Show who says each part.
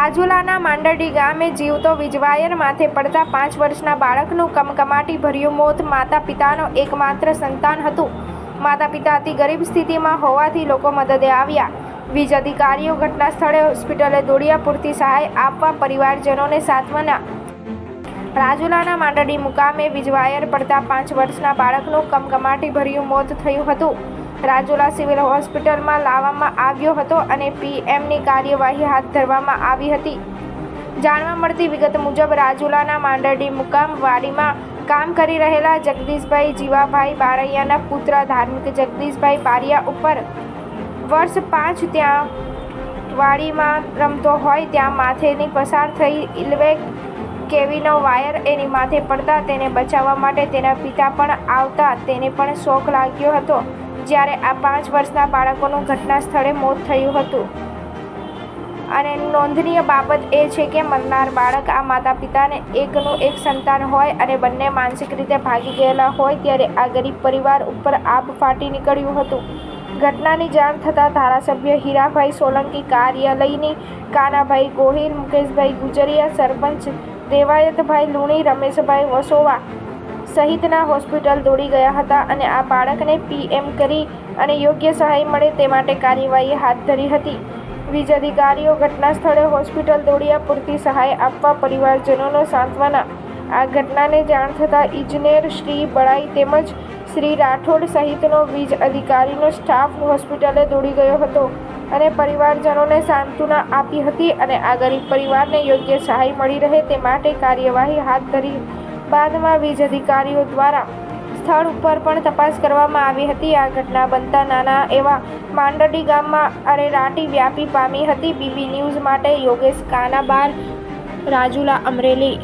Speaker 1: રાજુલાના માંડરડી ગામે જીવતો વીજવાયર માથે પડતા 5 વર્ષના બાળકનું કમકમાટી ભર્યું મોત. માતા પિતાનો એકમાત્ર સંતાન હતું. માતા પિતા અતિ ગરીબ સ્થિતિમાં હોવાથી લોકો મદદે આવ્યા. વીજ અધિકારીઓ ઘટના સ્થળે હોસ્પિટલે દોડ્યા પૂરતી સહાય આપવા પરિવારજનોને સાંત્વના. રાજુલાના માંડરડી મુકામે વીજવાયર પડતા 5 વર્ષના બાળકનું કમકમાટી ભર્યું મોત થયું હતું. રાજુલા સિવિલ હોસ્પિટલમાં લાવવામાં આવ્યો હતો અને પીએમની કાર્યવાહી હાથ ધરવામાં આવી હતી. જાણવા મળતી વિગત મુજબ રાજુલાના માંડરડી મુકામ વાડીમાં કામ કરી રહેલા જગદીશભાઈ જીવાભાઈ બારૈયાના પુત્ર ધાર્મિક જગદીશભાઈ બારિયા ઉપર વર્ષ 5 ત્યાં વાડીમાં રમતો હોય ત્યાં માથેની પસાર થઈ ઇલેક્ટ્રિક કેબલનો વાયર એની માથે પડતા તેને બચાવવા માટે તેના પિતા પણ આવતા તેને પણ શોક લાગ્યો હતો. જ્યારે આ 5 વર્ષના બાળકોનું ઘટના સ્થળે મોત થયું હતું. અને નોંધનીય બાબત એ છે કે મરનાર બાળક આ માતા પિતાને એકનું એક સંતાન હોય અને બંને માનસિક રીતે ભાગી ગયેલા હોય ત્યારે આ ગરીબ પરિવાર ઉપર આબ ફાટી નીકળ્યું હતું. ઘટનાની જાણ થતાં ધારાસભ્ય હીરાભાઈ સોલંકી, કાર્યાલયની કાનાભાઈ ગોહિલ, મુકેશભાઈ ગુજરિયા, સરપંચ દેવાયતભાઈ લુણી, રમેશભાઈ વસોવા સહિતના હોસ્પિટલ દોડી ગયા હતા અને આ બાળકને પીએમ કરી અને યોગ્ય સહાય મળે તે માટે કાર્યવાહી હાથ ધરી હતી. વીજ અધિકારીઓ ઘટના સ્થળે હોસ્પિટલ દોડ્યા પૂરતી સહાય આપવા પરિવારજનોને સાંત્વના. આ ઘટનાને જાણ થતાં ઇજનેર શ્રી બળાઈ તેમજ શ્રી રાઠોડ સહિતનો વીજ અધિકારીનો સ્ટાફ હોસ્પિટલે દોડી ગયો હતો અને પરિવારજનોને સાંત્વના આપી હતી અને આ ગરીબ પરિવારને યોગ્ય સહાય મળી રહે તે માટે કાર્યવાહી હાથ ધરી. બાદમાં વીજ અધિકારીઓ દ્વારા સ્થળ ઉપર પણ તપાસ કરવામાં આવી હતી. આ ઘટના બનતા નાના એવા માંડરડી ગામમાં અરેરાટી વ્યાપી પામી હતી. બીબી ન્યૂઝ માટે યોગેશ કાનાબાર, રાજુલા, અમરેલી.